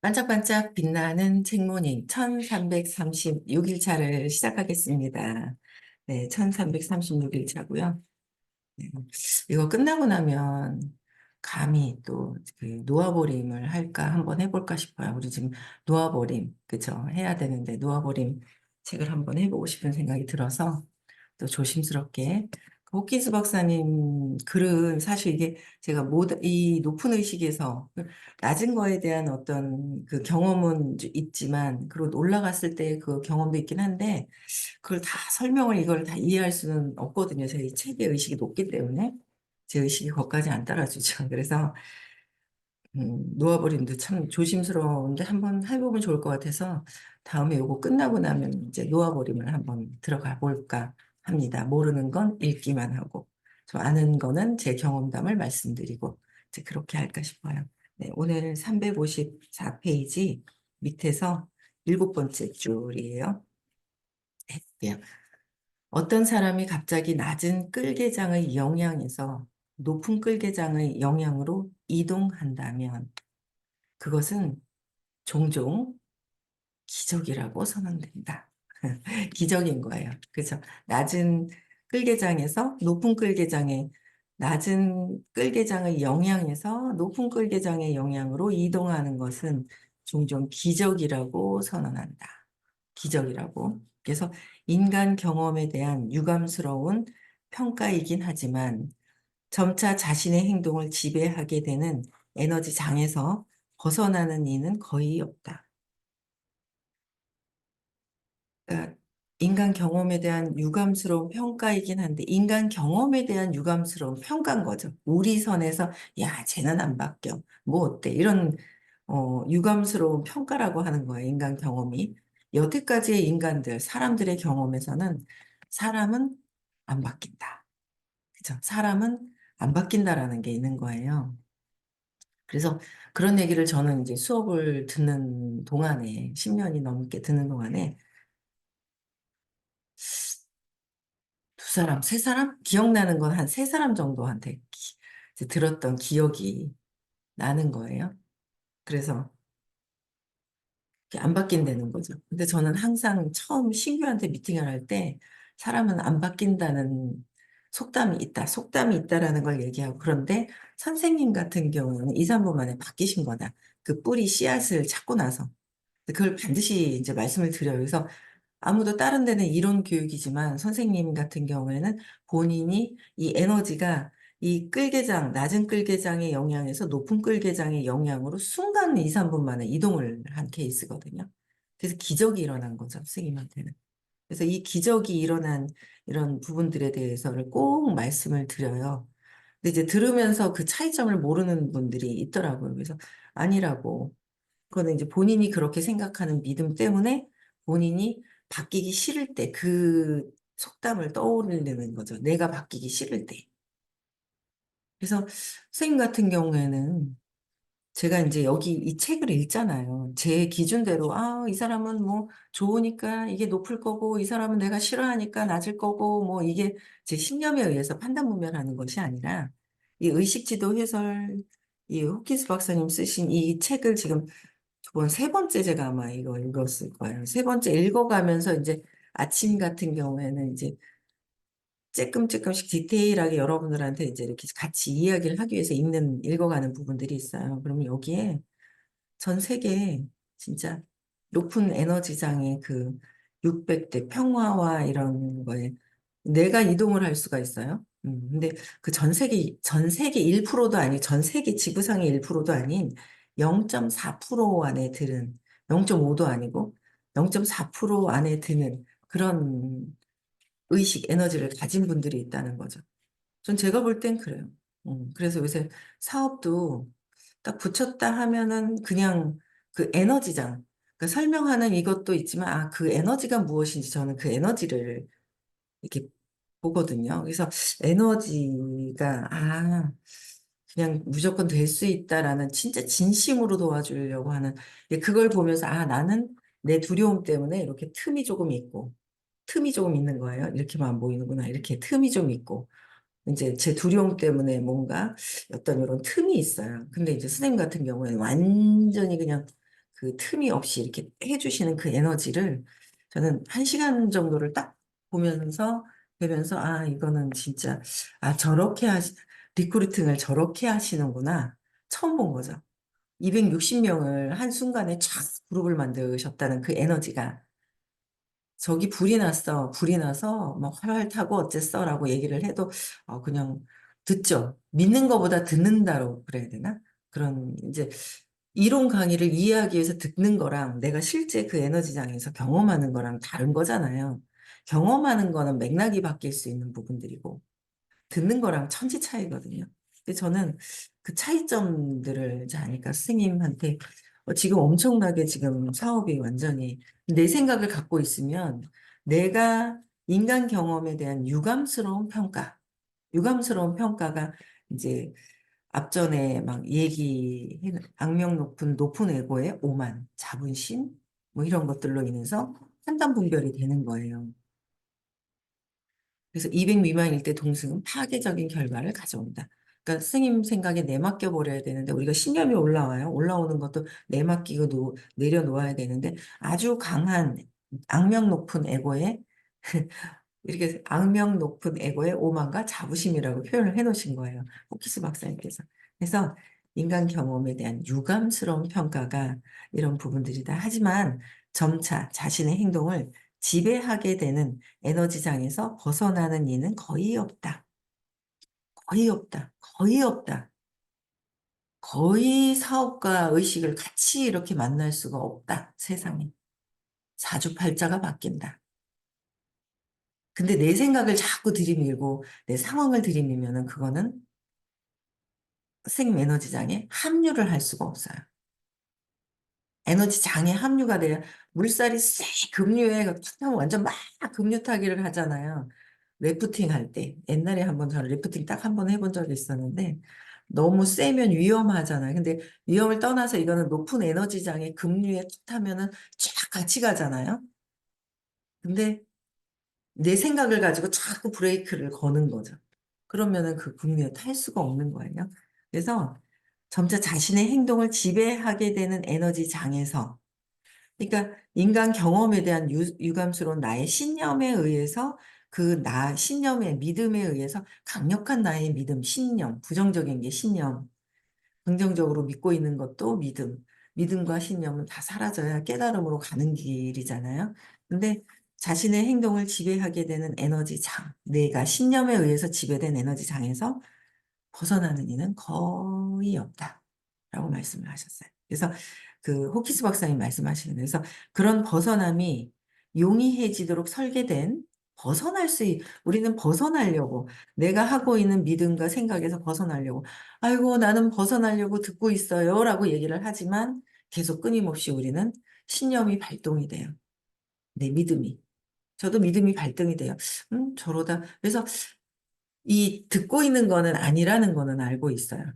반짝반짝 빛나는 책모닝 1336일차를 시작하겠습니다. 네, 1336일차고요. 네, 이거 끝나고 나면 감히 또그 놓아버림을 할까 한번 해볼까 싶어요. 우리 지금 놓아버림, 그쵸? 해야 되는데 놓아버림 책을 한번 해보고 싶은 생각이 들어서 또 조심스럽게 호키스 박사님 글은 사실 이게 제가 이 높은 의식에서 낮은 거에 대한 어떤 그 경험은 있지만 그리고 올라갔을 때 그 경험도 있긴 한데 그걸 다 설명을 이걸 다 이해할 수는 없거든요. 제 이 책의 의식이 높기 때문에 제 의식이 거기까지 안 따라주죠. 그래서 놓아버림도 참 조심스러운데 한번 해보면 좋을 것 같아서 다음에 요거 끝나고 나면 이제 놓아버림을 한번 들어가 볼까 합니다. 모르는 건 읽기만 하고 저 아는 거는 제 경험담을 말씀드리고 이제 그렇게 할까 싶어요. 네, 오늘 354페이지 밑에서 일곱 번째 줄이에요. 네, 어떤 사람이 갑자기 낮은 끌개장의 영향에서 높은 끌개장의 영향으로 이동한다면 그것은 종종 기적이라고 선언된다. 기적인 거예요. 그죠? 낮은 끌개장에서 높은 끌개장에 낮은 끌개장의 영향에서 높은 끌개장의 영향으로 이동하는 것은 종종 기적이라고 선언한다. 기적이라고. 그래서 인간 경험에 대한 유감스러운 평가이긴 하지만 점차 자신의 행동을 지배하게 되는 에너지 장에서 벗어나는 이는 거의 없다. 그러니까 인간 경험에 대한 유감스러운 평가이긴 한데 인간 경험에 대한 유감스러운 평가인 거죠. 우리 선에서 야, 쟤는 안 바뀌어. 뭐 어때? 이런 유감스러운 평가라고 하는 거예요. 인간 경험이. 여태까지의 인간들, 사람들의 경험에서는 사람은 안 바뀐다. 그죠? 사람은 안 바뀐다라는 게 있는 거예요. 그래서 그런 얘기를 저는 이제 수업을 듣는 동안에, 10년이 넘게 듣는 동안에 두 사람, 세 사람? 기억나는 건 한 세 사람 정도한테 이제 들었던 기억이 나는 거예요. 그래서 안 바뀐다는 거죠. 근데 저는 항상 처음 신규한테 미팅을 할 때 사람은 안 바뀐다는 속담이 있다. 속담이 있다라는 걸 얘기하고 그런데 선생님 같은 경우는 2, 3분 만에 바뀌신 거다. 그 뿌리 씨앗을 찾고 나서. 그걸 반드시 이제 말씀을 드려요. 그래서 아무도 다른 데는 이론 교육이지만 선생님 같은 경우에는 본인이 이 에너지가 이 끌개장, 낮은 끌개장의 영향에서 높은 끌개장의 영향으로 순간 2, 3분 만에 이동을 한 케이스거든요. 그래서 기적이 일어난 거죠, 선생님한테는. 그래서 이 기적이 일어난 이런 부분들에 대해서를 꼭 말씀을 드려요. 근데 이제 들으면서 그 차이점을 모르는 분들이 있더라고요. 그래서 아니라고. 그거는 이제 본인이 그렇게 생각하는 믿음 때문에 본인이 바뀌기 싫을 때 그 속담을 떠올리는 거죠. 내가 바뀌기 싫을 때. 그래서 선생님 같은 경우에는 제가 이제 여기 이 책을 읽잖아요. 제 기준대로, 아, 이 사람은 뭐 좋으니까 이게 높을 거고, 이 사람은 내가 싫어하니까 낮을 거고, 뭐 이게 제 신념에 의해서 판단분별하는 것이 아니라, 이 의식지도 해설, 이 호키스 박사님 쓰신 이 책을 지금 두 번, 세 번째 제가 아마 이거 읽었을 거예요. 세 번째 읽어가면서 이제 아침 같은 경우에는 이제 조금씩 디테일하게 여러분들한테 이제 이렇게 같이 이야기를 하기 위해서 읽어가는 부분들이 있어요. 그러면 여기에 전 세계 진짜 높은 에너지장의 그 600대 평화와 이런 거에 내가 이동을 할 수가 있어요. 근데 그 전 세계 1%도 아니, 전 세계 지구상의 1%도 아닌 0.4% 안에 드는, 0.5도 아니고 0.4% 안에 드는 그런 의식, 에너지를 가진 분들이 있다는 거죠. 전 제가 볼 땐 그래요. 그래서 요새 사업도 딱 붙였다 하면은 그냥 그 에너지장, 그 설명하는 이것도 있지만, 아, 그 에너지가 무엇인지 저는 그 에너지를 이렇게 보거든요. 그래서 에너지가, 아, 그냥 무조건 될 수 있다라는 진짜 진심으로 도와주려고 하는, 그걸 보면서, 아, 나는 내 두려움 때문에 이렇게 틈이 조금 있는 거예요. 이렇게만 안 보이는구나. 이렇게 틈이 좀 있고. 이제 제 두려움 때문에 뭔가 어떤 이런 틈이 있어요. 근데 이제 선생님 같은 경우에는 완전히 그냥 그 틈이 없이 이렇게 해주시는 그 에너지를 저는 1시간 정도를 딱 보면서 보면서 아 이거는 진짜 아 저렇게 리크루팅을 저렇게 하시는구나 처음 본 거죠. 260명을 한순간에 쫙 그룹을 만드셨다는 그 에너지가 저기 불이 났어. 불이 나서 막 활활 타고 어쨌어라고 얘기를 해도 그냥 듣죠. 믿는 것보다 듣는다고 그래야 되나? 그런 이제 이론 강의를 이해하기 위해서 듣는 거랑 내가 실제 그 에너지장에서 경험하는 거랑 다른 거잖아요. 경험하는 거는 맥락이 바뀔 수 있는 부분들이고 듣는 거랑 천지 차이거든요. 근데 저는 그 차이점들을 이제 아니까 스님한테 지금 엄청나게 지금 사업이 완전히 내 생각을 갖고 있으면 내가 인간 경험에 대한 유감스러운 평가가 이제 앞전에 막 악명 높은 에고의 오만, 자존심 뭐 이런 것들로 인해서 판단 분별이 되는 거예요. 그래서 200 미만일 때 동승은 파괴적인 결과를 가져온다. 그러니까 스님 생각에 내맡겨 버려야 되는데 우리가 신념이 올라와요. 올라오는 것도 내맡기고 내려놓아야 되는데 아주 강한 악명 높은 에고에 이렇게 악명 높은 에고의 오만과 자부심이라고 표현을 해놓으신 거예요. 호키스 박사님께서. 그래서 인간 경험에 대한 유감스러운 평가가 이런 부분들이다. 하지만 점차 자신의 행동을 지배하게 되는 에너지장에서 벗어나는 이는 거의 없다. 거의 없다. 거의 없다. 거의 사업과 의식을 같이 이렇게 만날 수가 없다. 세상에. 사주팔자가 바뀐다. 근데 내 생각을 자꾸 들이밀고 내 상황을 들이밀면은 그거는 생 에너지장에 합류를 할 수가 없어요. 에너지장에 합류가 돼야 물살이 쎄 급류해 타면 완전 막 급류 타기를 하잖아요. 래프팅 할 때. 옛날에 한번 저는 래프팅 딱 한 번 해본 적이 있었는데 너무 세면 위험하잖아요. 근데 위험을 떠나서 이거는 높은 에너지장에 급류에 탁 타면은 쫙 같이 가잖아요. 근데 내 생각을 가지고 자꾸 브레이크를 거는 거죠. 그러면은 그 국면에 탈 수가 없는 거예요. 그래서 점차 자신의 행동을 지배하게 되는 에너지 장에서, 그러니까 인간 경험에 대한 유감스러운 나의 신념에 의해서 신념의 믿음에 의해서 강력한 나의 믿음, 신념, 부정적인 게 신념, 긍정적으로 믿고 있는 것도 믿음과 신념은 다 사라져야 깨달음으로 가는 길이잖아요. 근데 자신의 행동을 지배하게 되는 에너지 장, 내가 신념에 의해서 지배된 에너지 장에서 벗어나는 이는 거의 없다라고 말씀을 하셨어요. 그래서 그 호키스 박사님 말씀하시는 그래서 그런 벗어남이 용이해지도록 설계된 우리는 벗어나려고 내가 하고 있는 믿음과 생각에서 벗어나려고 아이고 나는 벗어나려고 듣고 있어요라고 얘기를 하지만 계속 끊임없이 우리는 신념이 발동이 돼요. 내 믿음이. 저도 믿음이 발동이 돼요. 저러다. 그래서 이 듣고 있는 거는 아니라는 거는 알고 있어요.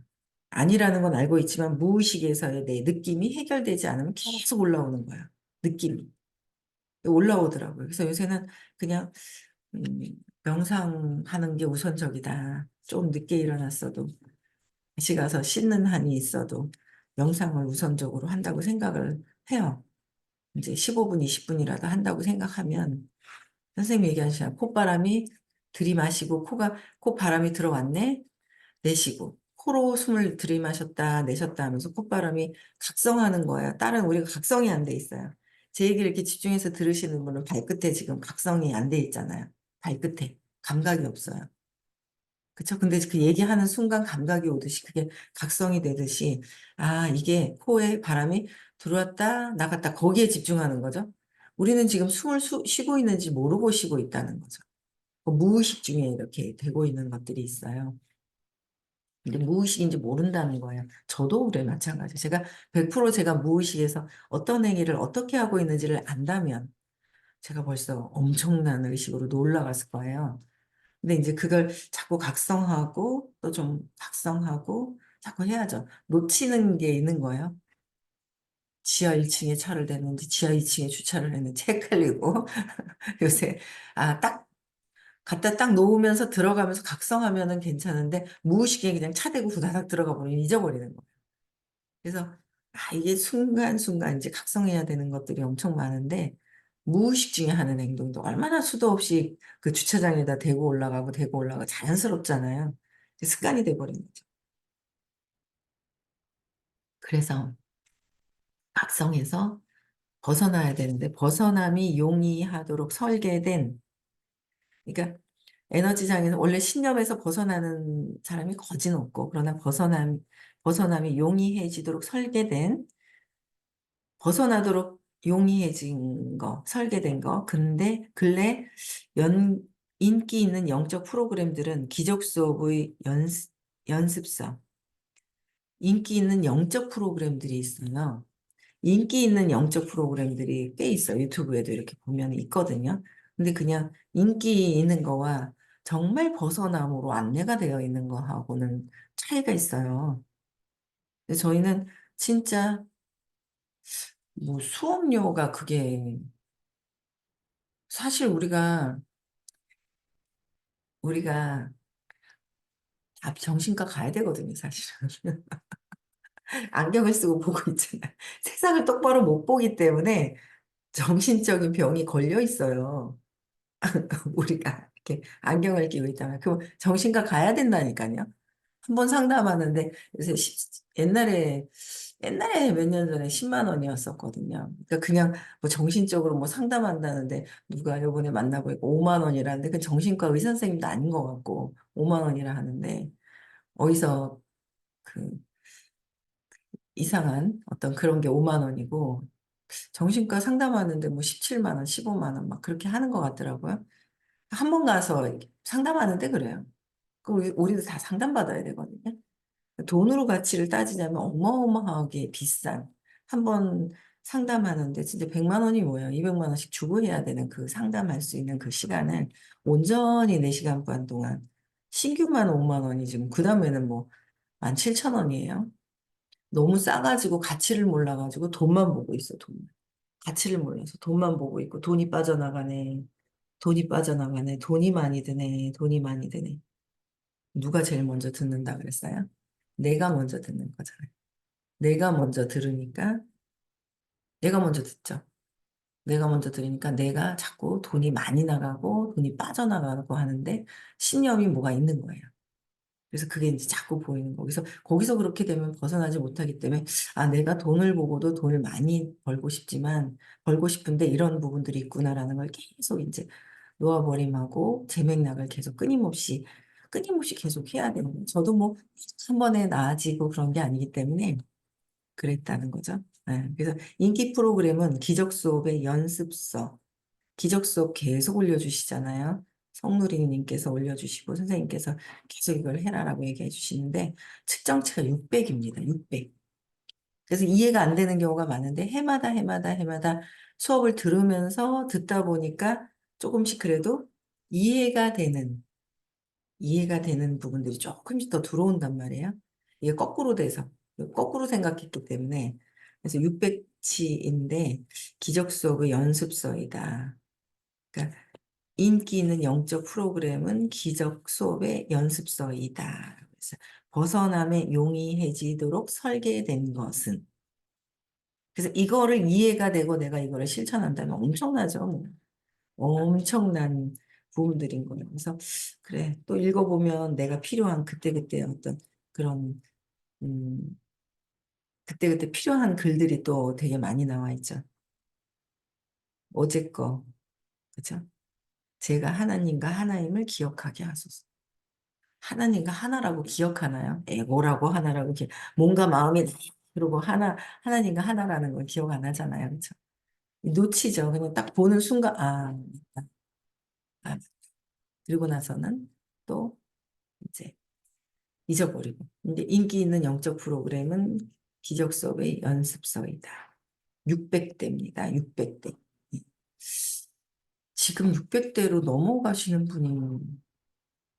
아니라는 건 알고 있지만 무의식에서의 내 느낌이 해결되지 않으면 계속 올라오는 거야. 느낌이. 올라오더라고요. 그래서 요새는 그냥 음, 명상하는 게 우선적이다. 좀 늦게 일어났어도 다시 가서 씻는 한이 있어도 명상을 우선적으로 한다고 생각을 해요. 이제 15분, 20분이라도 한다고 생각하면 선생님이 얘기하시잖아요. 콧바람이 들이마시고 콧바람이 들어왔네. 내쉬고 코로 숨을 들이마셨다 내셨다 하면서 콧바람이 각성하는 거예요. 다른 우리가 각성이 안 돼 있어요. 제 얘기를 이렇게 집중해서 들으시는 분은 발끝에 지금 각성이 안 돼 있잖아요. 발끝에 감각이 없어요. 그쵸? 근데 그 얘기하는 순간 감각이 오듯이 그게 각성이 되듯이 아 이게 코에 바람이 들어왔다 나갔다 거기에 집중하는 거죠. 우리는 지금 숨을 쉬고 있는지 모르고 쉬고 있다는 거죠. 그 무의식 중에 이렇게 되고 있는 것들이 있어요. 근데 무의식인지 모른다는 거예요. 저도 그래 마찬가지. 제가 100% 제가 무의식에서 어떤 행위를 어떻게 하고 있는지를 안다면 제가 벌써 엄청난 의식으로 놀라갔을 거예요. 근데 이제 그걸 자꾸 각성하고 또 좀 각성하고 자꾸 해야죠. 놓치는 게 있는 거예요. 지하 1층에 차를 댔는지 지하 2층에 주차를 했는지 헷갈리고 요새 딱 갖다 딱 놓으면서 들어가면서 각성하면은 괜찮은데 무의식에 그냥 차 대고 후다닥 들어가 버리면 잊어버리는 거예요. 그래서 이게 순간순간 이제 각성해야 되는 것들이 엄청 많은데, 무의식 중에 하는 행동도 얼마나 수도 없이 그 주차장에다 대고 올라가고 자연스럽잖아요. 습관이 돼버린 거죠. 그래서 각성해서 벗어나야 되는데, 벗어남이 용이하도록 설계된, 그러니까 에너지장에는 원래 신념에서 벗어나는 사람이 거진 없고, 그러나 벗어남이 용이해지도록 설계된, 벗어나도록 용이해진 거, 설계된 거. 근데 인기 있는 영적 프로그램들은 기적 수업의 연습서, 인기 있는 영적 프로그램들이 있어요. 인기 있는 영적 프로그램들이 꽤 있어요. 유튜브에도 이렇게 보면 있거든요. 근데 그냥 인기 있는 거와 정말 벗어남으로 안내가 되어 있는 거하고는 차이가 있어요. 근데 저희는 진짜 뭐 수업료가 그게 사실 우리가 다 정신과 가야 되거든요, 사실은. 안경을 쓰고 보고 있잖아요. 세상을 똑바로 못 보기 때문에 정신적인 병이 걸려 있어요. 우리가 이렇게 안경을 끼고 있다면 그 정신과 가야 된다니까요. 한 번 상담하는데 요새 옛날에 몇 년 전에 10만 원이었었거든요. 그러니까 그냥 뭐 정신적으로 뭐 상담한다는데 누가 요번에 만나보니까 5만 원이라는데 그 정신과 의사 선생님도 아닌 것 같고 5만 원이라 하는데 어디서 그 이상한 어떤 그런 게 5만 원이고 정신과 상담하는데 뭐 17만 원, 15만 원 막 그렇게 하는 것 같더라고요. 한 번 가서 이렇게 상담하는데 그래요. 그 우리도 다 상담받아야 되거든요. 돈으로 가치를 따지자면 어마어마하게 비싼 한 번 상담하는데 진짜 100만 원이 뭐예요? 200만 원씩 주고 해야 되는 그 상담할 수 있는 그 시간을 온전히 4시간 반 동안 신규만 5만 원이 지금 그 다음에는 뭐 17,000원이에요. 너무 싸가지고 가치를 몰라가지고 돈만 보고 있어, 돈. 가치를 몰라서 돈만 보고 있고 돈이 빠져나가네. 돈이 빠져나가네. 돈이 많이 드네. 돈이 많이 드네. 누가 제일 먼저 듣는다 그랬어요? 내가 먼저 듣는 거잖아요. 내가 먼저 들으니까 내가 먼저 듣죠. 내가 먼저 들으니까 내가 자꾸 돈이 많이 나가고 돈이 빠져나가고 하는데 신념이 뭐가 있는 거예요. 그래서 그게 이제 자꾸 보이는 거. 그래서 거기서 그렇게 되면 벗어나지 못하기 때문에 내가 돈을 보고도 돈을 많이 벌고 싶지만 벌고 싶은데 이런 부분들이 있구나라는 걸 계속 이제 놓아버림하고 제맥락을 계속 끊임없이 계속 해야 되는 거예요. 저도 뭐 한 번에 나아지고 그런 게 아니기 때문에 그랬다는 거죠. 네, 그래서 인기 프로그램은 기적 수업의 연습서, 기적 수업 계속 올려주시잖아요. 성누리님께서 올려주시고 선생님께서 계속 이걸 해라라고 얘기해 주시는데 측정치가 600입니다. 600. 그래서 이해가 안 되는 경우가 많은데 해마다 수업을 들으면서 듣다 보니까 조금씩 그래도 이해가 되는 이해가 되는 부분들이 조금씩 더 들어온단 말이에요. 이게 거꾸로 돼서, 거꾸로 생각했기 때문에. 그래서 600치인데, 기적 수업의 연습서이다. 그러니까, 인기 있는 영적 프로그램은 기적 수업의 연습서이다. 그래서, 벗어남에 용이해지도록 설계된 것은. 그래서 이거를 이해가 되고 내가 이거를 실천한다면 엄청나죠. 엄청난 부분들인 거예요. 그래서 그래 또 읽어보면 내가 필요한 그때그때 어떤 그런 음, 그때그때 필요한 글들이 또 되게 많이 나와 있죠. 어제 거 그죠? 제가 하나님과 하나님을 기억하게 하소서. 하나님과 하나라고 기억하나요? 에고라고 하나라고 뭔가 마음이 그러고 하나님과 하나라는 걸 기억 안 하잖아요. 그렇죠? 놓치죠. 그냥 딱 보는 순간 아, 그리고 나서는 또 이제 잊어버리고. 근데 인기 있는 영적 프로그램은 기적 수업의 연습서이다. 600대입니다. 600대. 지금 600대로 넘어가시는 분이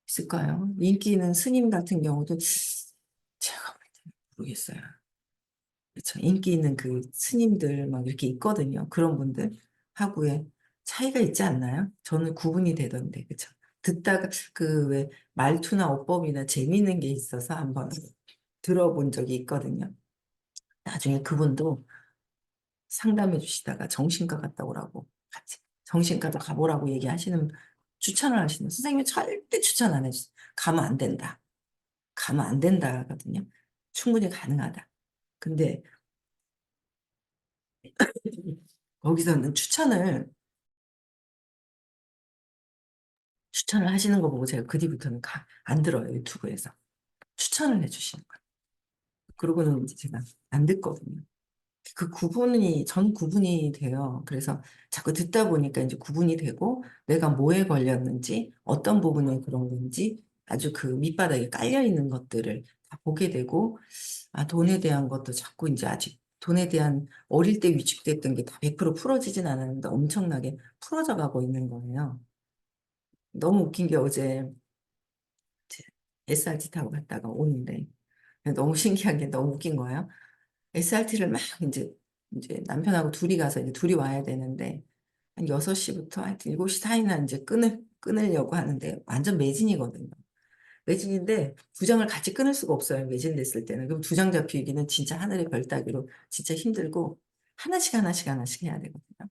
있을까요? 인기 있는 스님 같은 경우도 제가 볼 때는 모르겠어요. 그렇죠. 인기 있는 그 스님들 막 이렇게 있거든요. 그런 분들 하고의 차이가 있지 않나요? 저는 구분이 되던데, 그렇죠. 듣다가 그 왜 말투나 어법이나 재미있는 게 있어서 한번 들어본 적이 있거든요. 나중에 그분도 상담해 주시다가 정신과 갔다 오라고 같이 정신과도 가보라고 얘기하시는 추천을 하시는 선생님이 절대 추천 안 해주세요. 가면 안 된다. 가면 안 된다거든요. 충분히 가능하다. 근데 거기서는 추천을 하시는 거 보고 제가 그 뒤부터는 안 들어요. 유튜브에서 추천을 해주시는 거예요. 그러고는 이제 제가 안 듣거든요. 그 구분이 전 구분이 돼요. 그래서 자꾸 듣다 보니까 이제 구분이 되고 내가 뭐에 걸렸는지 어떤 부분에 그런 건지 아주 그 밑바닥에 깔려 있는 것들을 다 보게 되고 아 돈에 대한 것도 자꾸 이제 아직 돈에 대한 어릴 때 위축됐던 게 다 100% 풀어지진 않았는데 엄청나게 풀어져 가고 있는 거예요. 너무 웃긴 게 어제 SRT 타고 갔다가 오는데 너무 신기한 게 너무 웃긴 거예요. SRT를 막 이제 남편하고 둘이 가서 이제 둘이 와야 되는데 한 6시부터 하여튼 7시 사이나 이제 끊으려고 하는데 완전 매진이거든요. 매진인데 두 장을 같이 끊을 수가 없어요. 매진됐을 때는. 그럼 두 장 잡히기는 진짜 하늘의 별 따기로 진짜 힘들고 하나씩 하나씩 하나씩 해야 되거든요.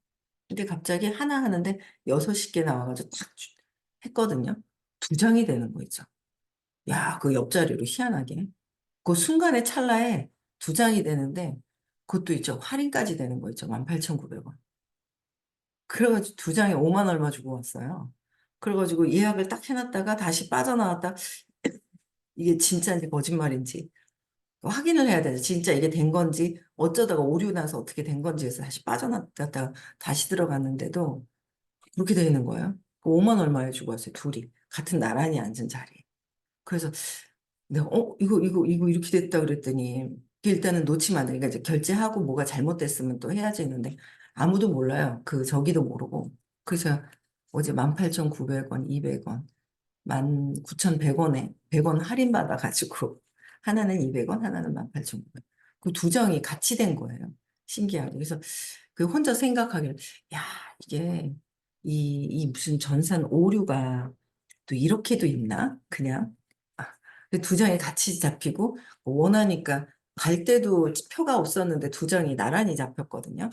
근데 갑자기 하나 하는데 6개 나와가지고 탁 했거든요. 두 장이 되는 거 있죠. 야, 그 옆자리로 희한하게. 그 순간의 찰나에 두 장이 되는데 그것도 있죠. 할인까지 되는 거 있죠. 18,900원. 그래가지고 두 장에 5만 얼마 주고 왔어요. 그래가지고 예약을 딱 해놨다가 다시 빠져나왔다. 이게 진짜인지 거짓말인지 확인을 해야 되죠. 진짜 이게 된 건지 어쩌다가 오류 나서 어떻게 된 건지 해서 다시 빠져나왔다가 다시 들어갔는데도 그렇게 되어 있는 거예요. 5만 얼마에 주고 왔어요. 둘이. 같은 나란히 앉은 자리에. 그래서 내가 이거 이렇게 됐다 그랬더니 일단은 놓치면 안 돼. 그러니까 이제 결제하고 뭐가 잘못됐으면 또 해야지 했는데 아무도 몰라요. 그 저기도 모르고. 그래서 어제 18,900원, 200원, 19,100원에 100원 할인받아 가지고 하나는 200원, 하나는 18,900원. 그 두 장이 같이 된 거예요. 신기하게. 그래서 그 혼자 생각하기를 야, 이게 이 무슨 전산 오류가 또 이렇게도 있나? 그냥 아, 그두 장이 같이 잡히고 원하니까 갈 때도 표가 없었는데 두 장이 나란히 잡혔거든요.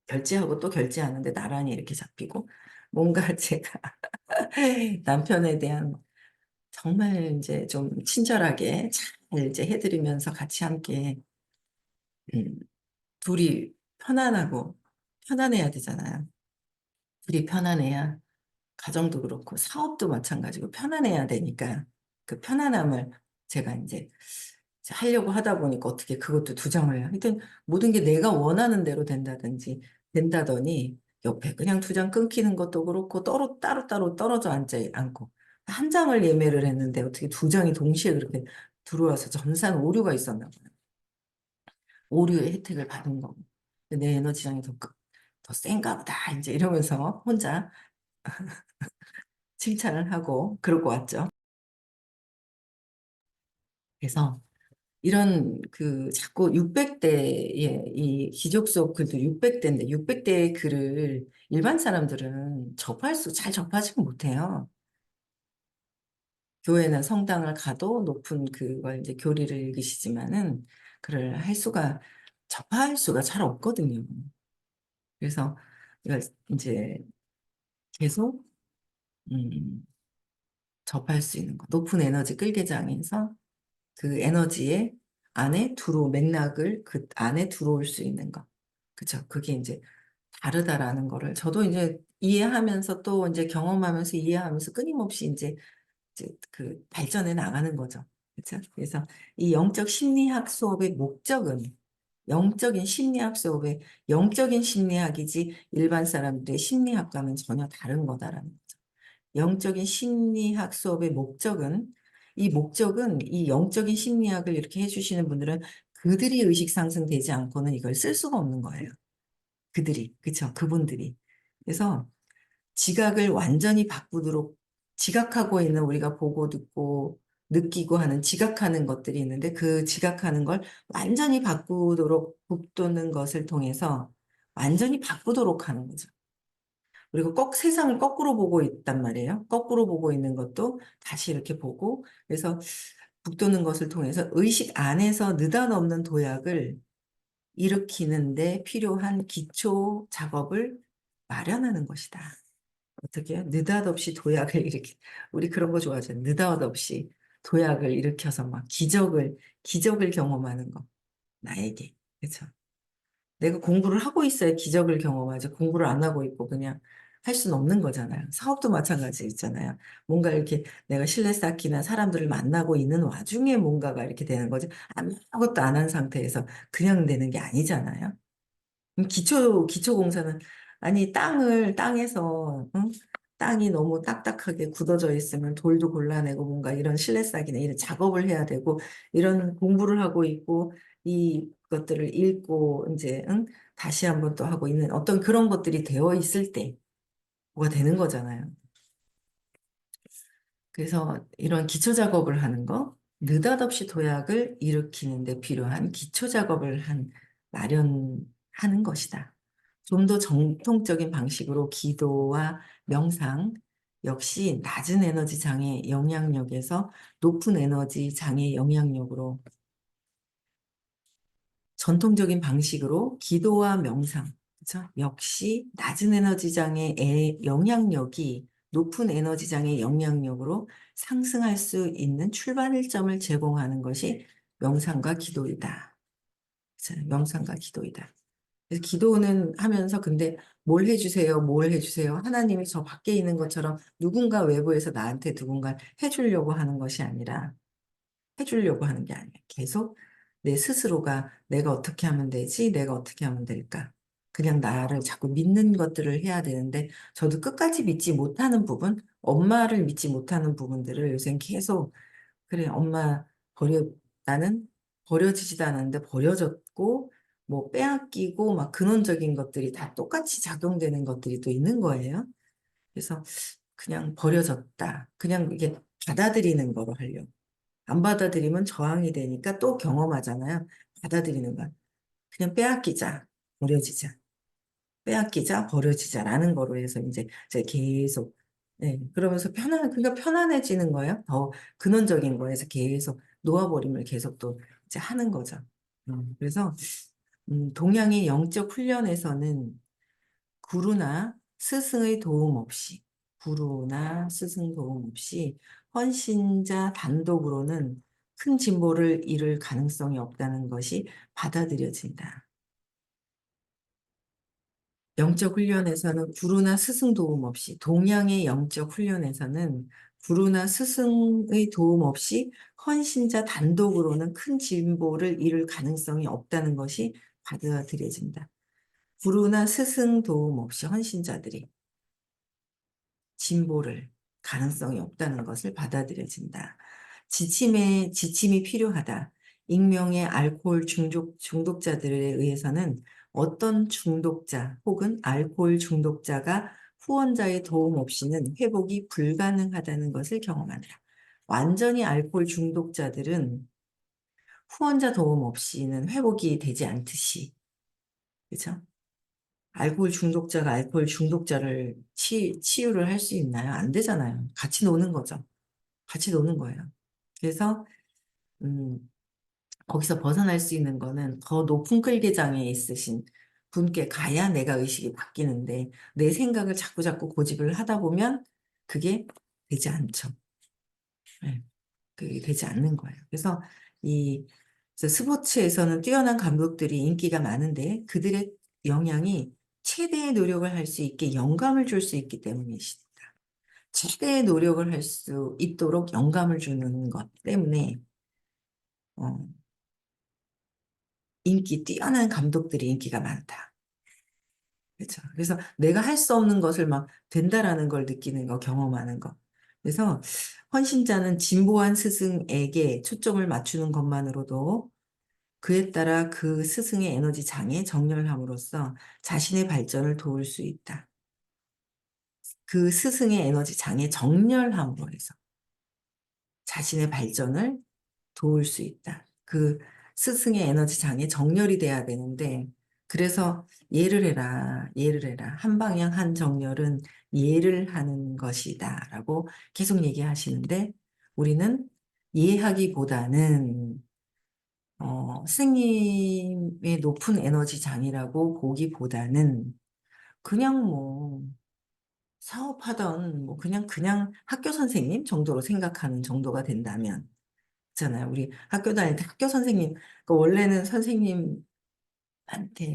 결제하고 또 결제하는데 나란히 이렇게 잡히고 뭔가 제가 남편에 대한 정말 이제 좀 친절하게 잘 이제 해드리면서 같이 함께 음, 둘이 편안하고 편안해야 되잖아요. 둘이 편안해야 가정도 그렇고 사업도 마찬가지고 편안해야 되니까 그 편안함을 제가 이제 하려고 하다 보니까 어떻게 그것도 두 장을 하여튼 모든 게 내가 원하는 대로 된다든지 된다더니 옆에 그냥 두 장 끊기는 것도 그렇고 따로따로 떨어져 앉지 않고 한 장을 예매를 했는데 어떻게 두 장이 동시에 그렇게 들어와서 전산 오류가 있었나 봐요. 오류의 혜택을 받은 거고 내 에너지량이 더 센가 보다 이제 이러면서 혼자 칭찬을 하고 그러고 왔죠. 그래서 이런 그 자꾸 600대의 이 기족 수업 글도 600대인데 600대의 글을 일반 사람들은 잘 접하지 못해요. 교회나 성당을 가도 높은 그걸 이제 교리를 읽으시지만은 그를 접할 수가 잘 없거든요. 그래서 이걸 이제 계속 음, 접할 수 있는 거. 높은 에너지 끌개장에서 그 에너지의 맥락을 그 안에 들어올 수 있는 거. 그쵸. 그게 이제 다르다라는 거를 저도 이제 이해하면서 또 이제 경험하면서 이해하면서 끊임없이 이제 그 발전해 나가는 거죠. 그쵸. 그래서 이 영적 심리학 수업의 목적은 영적인 심리학이지 일반 사람들의 심리학과는 전혀 다른 거다라는 거죠. 영적인 심리학 수업의 목적은 이 영적인 심리학을 이렇게 해주시는 분들은 그들이 의식 상승되지 않고는 이걸 쓸 수가 없는 거예요. 그쵸? 그분들이. 그래서 지각을 완전히 바꾸도록 지각하고 있는 우리가 보고 듣고 느끼고 하는 지각하는 것들이 있는데 그 지각하는 걸 완전히 바꾸도록 북돋는 것을 통해서 완전히 바꾸도록 하는 거죠. 그리고 세상을 거꾸로 보고 있단 말이에요. 거꾸로 보고 있는 것도 다시 이렇게 보고, 그래서 북돋는 것을 통해서 의식 안에서 느닷없는 도약을 일으키는데 필요한 기초 작업을 마련하는 것이다. 어떻게 요 느닷없이 도약을 일으키, 우리 그런 거 좋아하잖아요. 느닷없이 도약을 일으켜서 막 기적을 경험하는 거. 나에게. 그렇죠. 내가 공부를 하고 있어야 기적을 경험하지. 공부를 안 하고 있고 그냥 할 수는 없는 거잖아요. 사업도 마찬가지 있잖아요. 뭔가 이렇게 내가 실내 쌓기나 사람들을 만나고 있는 와중에 뭔가가 이렇게 되는 거지. 아무것도 안 한 상태에서 그냥 되는 게 아니잖아요. 기초 공사는, 아니, 땅에서, 응? 땅이 너무 딱딱하게 굳어져 있으면 돌도 골라내고 뭔가 이런 실내 쌓기나 이런 작업을 해야 되고, 이런 공부를 하고 있고, 이것들을 읽고, 이제, 응? 다시 한번 또 하고 있는 어떤 그런 것들이 되어 있을 때, 뭐가 되는 거잖아요. 그래서 이런 기초 작업을 하는 거, 느닷없이 도약을 일으키는 데 필요한 기초 작업을 마련하는 것이다. 좀 더 정통적인 방식으로 기도와 명상 역시 낮은 에너지 장애 영향력에서 높은 에너지 장애 영향력으로, 전통적인 방식으로 기도와 명상, 그렇죠? 역시 낮은 에너지 장애의 영향력이 높은 에너지 장애 영향력으로 상승할 수 있는 출발점을 제공하는 것이 명상과 기도이다. 그렇죠? 명상과 기도이다. 그래서 기도는 하면서 근데 뭘 해주세요, 뭘 해주세요. 하나님이 저 밖에 있는 것처럼 누군가 외부에서 나한테 누군가 해주려고 하는 것이 아니라 해주려고 하는 게 아니에요. 계속 내 스스로가 내가 어떻게 하면 되지? 내가 어떻게 하면 될까? 그냥 나를 자꾸 믿는 것들을 해야 되는데 저도 끝까지 믿지 못하는 부분, 엄마를 믿지 못하는 부분들을 요새 계속 그래, 엄마 버려, 나는 버려지지도 않았는데 버려졌고 뭐 빼앗기고 막 근원적인 것들이 다 똑같이 작용되는 것들이 또 있는 거예요. 그래서 그냥 버려졌다. 그냥 이게 받아들이는 거로 하려고. 안 받아들이면 저항이 되니까 또 경험하잖아요. 받아들이는 거. 그냥 빼앗기자, 버려지자. 빼앗기자, 버려지자라는 거로 해서 이제 제가 계속, 네, 그러면서 그러니까 편안해지는 거예요. 더 근원적인 거에서 계속 놓아버림을 계속 또 이제 하는 거죠. 그래서, 동양의 영적 훈련에서는 구루나 스승의 도움 없이, 구루나 스승 도움 없이 헌신자 단독으로는 큰 진보를 이룰 가능성이 없다는 것이 받아들여진다. 영적 훈련에서는 구루나 스승 도움 없이, 동양의 영적 훈련에서는 구루나 스승의 도움 없이 헌신자 단독으로는 큰 진보를 이룰 가능성이 없다는 것이 받아들여진다. 구루나 스승 도움 없이 헌신자들이 진보를 가능성이 없다는 것을 받아들여진다. 지침이 필요하다. 익명의 알코올 중독자들에 의해서는 어떤 중독자 혹은 알코올 중독자가 후원자의 도움 없이는 회복이 불가능하다는 것을 경험하느라. 완전히 알코올 중독자들은 후원자 도움 없이는 회복이 되지 않듯이, 그렇죠? 알코올 중독자가 알코올 중독자를 치유를 할 수 있나요? 안 되잖아요. 같이 노는 거죠. 같이 노는 거예요. 그래서 음, 거기서 벗어날 수 있는 거는 더 높은 끌개장에 있으신 분께 가야 내가 의식이 바뀌는데 내 생각을 자꾸 고집을 하다 보면 그게 되지 않죠. 네, 그게 되지 않는 거예요. 이 그래서 스포츠에서는 뛰어난 감독들이 인기가 많은데 그들의 영향이 최대의 노력을 할 수 있게 영감을 줄 수 있기 때문이십니다. 최대의 노력을 할 수 있도록 영감을 주는 것 때문에 어, 뛰어난 감독들이 인기가 많다. 그렇죠. 그래서 내가 할 수 없는 것을 막 된다라는 걸 느끼는 거, 경험하는 거. 그래서 헌신자는 진보한 스승에게 초점을 맞추는 것만으로도 그에 따라 그 스승의 에너지 장에 정렬함으로써 자신의 발전을 도울 수 있다. 그 스승의 에너지 장에 정렬함으로 해서 자신의 발전을 도울 수 있다. 그 스승의 에너지 장에 정렬이 돼야 되는데, 그래서 예를 해라. 한 방향 한 정렬은 예를 하는 것이다. 라고 계속 얘기하시는데, 우리는 이해하기보다는 스승님의 높은 에너지장이라고 보기보다는 그냥 뭐 사업하던 뭐 그냥 학교 선생님 정도로 생각하는 정도가 된다면 있잖아요. 우리 학교 다닐 때 학교 선생님 그 원래는 선생님한테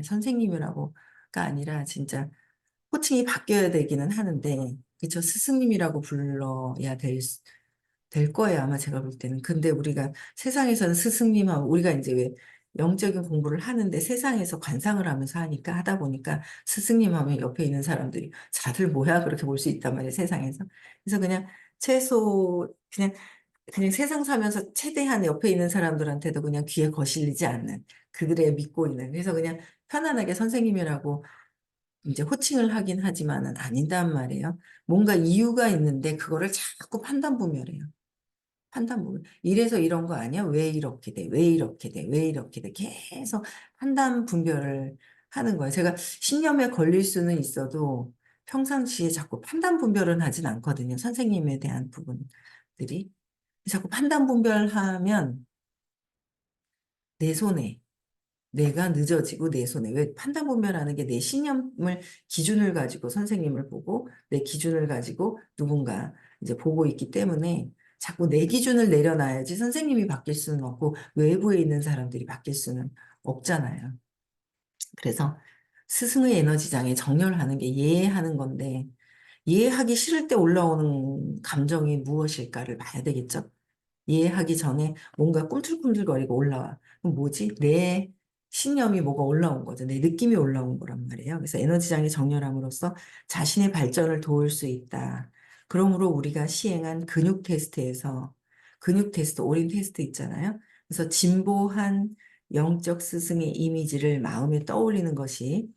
선생님이라고가 아니라 진짜 호칭이 바뀌어야 되기는 하는데 그쵸 스승님이라고 불러야 될 거예요. 아마 제가 볼 때는. 근데 우리가 세상에서는 스승님하고 우리가 이제 왜 영적인 공부를 하는데 세상에서 관상을 하면서 하니까 하다 보니까 스승님 하면 옆에 있는 사람들이 다들 뭐야 그렇게 볼 수 있단 말이에요. 세상에서. 그래서 그냥 최소 그냥 세상 사면서 최대한 옆에 있는 사람들한테도 그냥 귀에 거슬리지 않는 그들의 믿고 있는 그래서 그냥 편안하게 선생님이라고 이제 호칭을 하긴 하지만은 아닌단 말이에요. 뭔가 이유가 있는데 그거를 자꾸 판단분별해요. 판단분. 이래서 이런 거 아니야? 왜 이렇게 돼? 왜 이렇게 돼? 왜 이렇게 돼? 계속 판단 분별을 하는 거예요. 제가 신념에 걸릴 수는 있어도 평상시에 자꾸 판단 분별은 하진 않거든요. 선생님에 대한 부분들이. 자꾸 판단 분별하면 내 손에 내가 늦어지고 내 손에 왜 판단 분별하는 게 내 신념을 기준을 가지고 선생님을 보고 내 기준을 가지고 누군가 이제 보고 있기 때문에 자꾸 내 기준을 내려놔야지 선생님이 바뀔 수는 없고 외부에 있는 사람들이 바뀔 수는 없잖아요. 그래서 스승의 에너지장에 정렬하는 게 이해하는 건데 이해하기 싫을 때 올라오는 감정이 무엇일까를 봐야 되겠죠. 이해하기 전에 뭔가 꿈틀꿈틀거리고 올라와. 그럼 뭐지? 내 신념이 뭐가 올라온 거죠. 내 느낌이 올라온 거란 말이에요. 그래서 에너지장이 정렬함으로써 자신의 발전을 도울 수 있다. 그러므로 우리가 시행한 근육 테스트에서 근육 테스트, 올인 테스트 있잖아요. 그래서 진보한 영적 스승의 이미지를 마음에 떠올리는 것이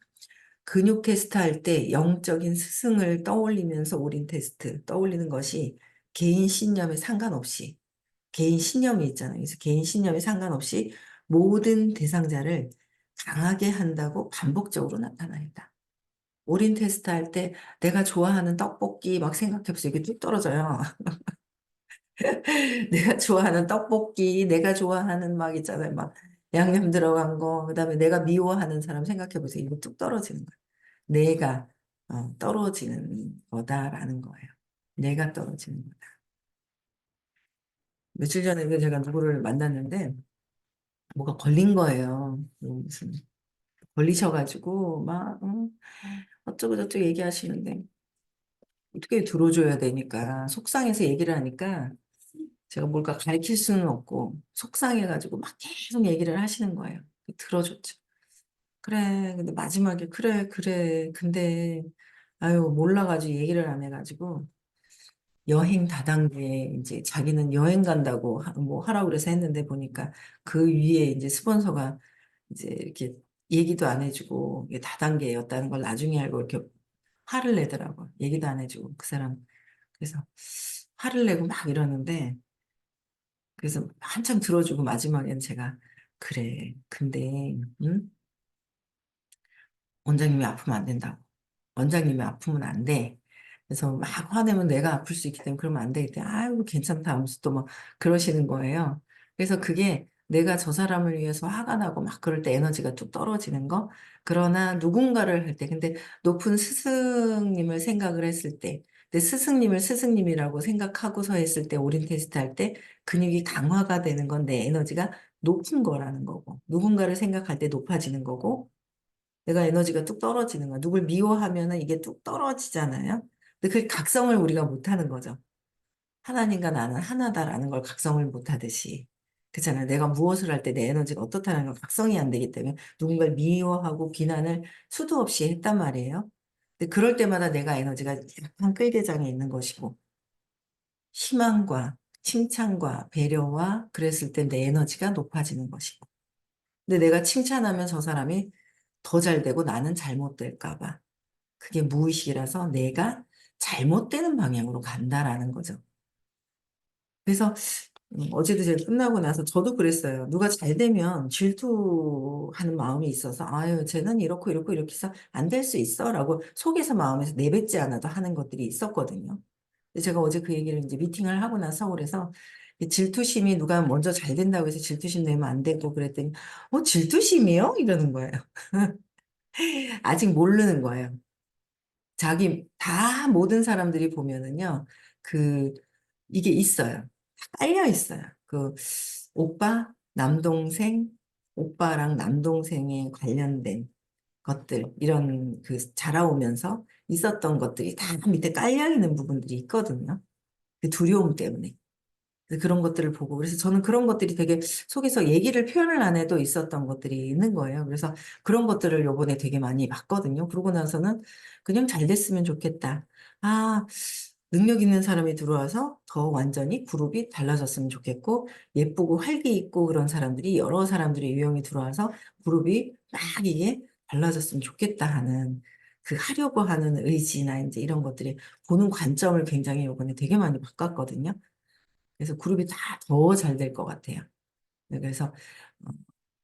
근육 테스트 할 때 영적인 스승을 떠올리면서 올인 테스트 떠올리는 것이 개인 신념에 상관없이 개인 신념이 있잖아요. 그래서 개인 신념에 상관없이 모든 대상자를 강하게 한다고 반복적으로 나타나있다. 올인 테스트 할 때 내가 좋아하는 떡볶이 막 생각해보세요. 이게 뚝 떨어져요. 내가 좋아하는 떡볶이, 내가 좋아하는 막 있잖아요. 막 양념 들어간 거, 그다음에 내가 미워하는 사람 생각해보세요. 이거 뚝 떨어지는 거예요. 내가 떨어지는 거다라는 거예요. 내가 떨어지는 거다. 며칠 전에 그 제가 누구를 만났는데 뭐가 걸린 거예요. 뭐 무슨 걸리셔가지고 막 어쩌고 저쩌고 얘기하시는데 어떻게 들어줘야 되니까 속상해서 얘기를 하니까 제가 뭘까 가르칠 수는 없고 속상해가지고 막 계속 얘기를 하시는 거예요. 들어줬죠. 그래 근데 마지막에 그래 근데 아유 몰라가지고 얘기를 안 해가지고 여행 다단계 이제 자기는 여행 간다고 뭐 하라고 그래서 했는데 보니까 그 위에 이제 스폰서가 이제 이렇게 얘기도 안 해주고 이게 다단계였다는 걸 나중에 알고 이렇게 화를 내더라고. 얘기도 안 해주고 그 사람. 그래서 화를 내고 막 이러는데 그래서 한참 들어주고 마지막엔 제가 그래. 근데 원장님이 아프면 안 된다고. 원장님이 아프면 안 돼. 그래서 막 화내면 내가 아플 수 있기 때문에 그러면 안 되겠대. 아유, 괜찮다 하면서 또 막 그러시는 거예요. 그래서 그게 내가 저 사람을 위해서 화가 나고 막 그럴 때 에너지가 뚝 떨어지는 거. 그러나 누군가를 할 때, 근데 높은 스승님을 생각을 했을 때, 내 스승님을 스승님이라고 생각하고서 했을 때, 올인 테스트 할 때 근육이 강화가 되는 건 내 에너지가 높은 거라는 거고, 누군가를 생각할 때 높아지는 거고, 내가 에너지가 뚝 떨어지는 거야. 누굴 미워하면은 이게 뚝 떨어지잖아요. 근데 그 각성을 우리가 못 하는 거죠. 하나님과 나는 하나다라는 걸 각성을 못 하듯이. 그렇잖아요. 내가 무엇을 할 때 내 에너지가 어떻다는 걸 각성이 안 되기 때문에 누군가를 미워하고 비난을 수도 없이 했단 말이에요. 근데 그럴 때마다 내가 에너지가 약간 끌개장에 있는 것이고, 희망과 칭찬과 배려와 그랬을 때 내 에너지가 높아지는 것이고. 근데 내가 칭찬하면 저 사람이 더 잘 되고 나는 잘못될까 봐. 그게 무의식이라서 내가 잘못되는 방향으로 간다라는 거죠. 그래서 어제도 제가 끝나고 나서 저도 그랬어요. 누가 잘 되면 질투하는 마음이 있어서 아유 쟤는 이렇고 이렇고 이렇게 해서 안 될 수 있어라고 속에서 마음에서 내뱉지 않아도 하는 것들이 있었거든요. 근데 제가 어제 그 얘기를 이제 미팅을 하고 나서 서울에서 질투심이 누가 먼저 잘 된다고 해서 질투심 내면 안 되고 그랬더니, 질투심이요? 이러는 거예요. 아직 모르는 거예요. 모든 사람들이 보면은요, 그, 이게 있어요. 다 깔려 있어요. 오빠, 남동생, 오빠랑 남동생에 관련된 것들, 이런 자라오면서 있었던 것들이 다 밑에 깔려 있는 부분들이 있거든요. 그 두려움 때문에. 그런 것들을 보고 그래서 저는 그런 것들이 되게 속에서 얘기를 표현을 안 해도 있었던 것들이 있는 거예요. 그래서 그런 것들을 요번에 되게 많이 봤거든요. 그러고 나서는 그냥 잘 됐으면 좋겠다. 아, 능력 있는 사람이 들어와서 더 완전히 그룹이 달라졌으면 좋겠고 예쁘고 활기 있고 그런 사람들이 여러 사람들이 유형이 들어와서 그룹이 막 이게 달라졌으면 좋겠다 하는 하려고 하는 의지나 이제 이런 것들이 보는 관점을 굉장히 요번에 되게 많이 바꿨거든요. 그래서 그룹이 다 더 잘 될 것 같아요. 네, 그래서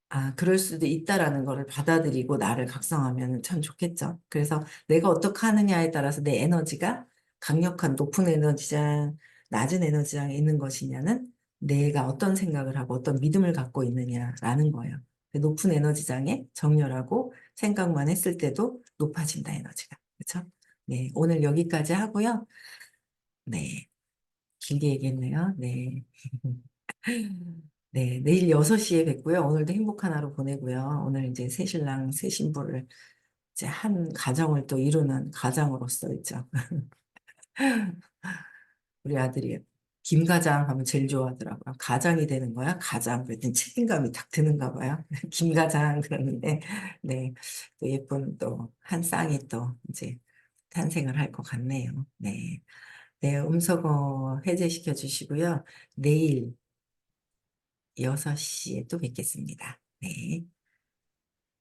어, 그럴 수도 있다라는 거를 받아들이고 나를 각성하면 참 좋겠죠. 그래서 내가 어떻게 하느냐에 따라서 내 에너지가 강력한 높은 에너지장, 낮은 에너지장에 있는 것이냐는 내가 어떤 생각을 하고 어떤 믿음을 갖고 있느냐라는 거예요. 높은 에너지장에 정렬하고 생각만 했을 때도 높아진다, 에너지가. 그렇죠? 네, 오늘 여기까지 하고요. 네, 길게 얘기했네요. 네. 네, 내일 6시에 뵙고요. 오늘도 행복한 하루 보내고요. 오늘 이제 새 신랑, 새 신부를 이제 한 가정을 또 이루는 가장으로서 있죠. 우리 아들이 김가장 하면 제일 좋아하더라고요. 가장이 되는 거야? 가장. 그랬더니 책임감이 딱 드는가 봐요. 김가장 그러는데, 네, 또 예쁜 또 한 쌍이 또 이제 탄생을 할 것 같네요. 네. 네, 음소거 해제시켜 주시고요. 내일 6시에 또 뵙겠습니다. 네.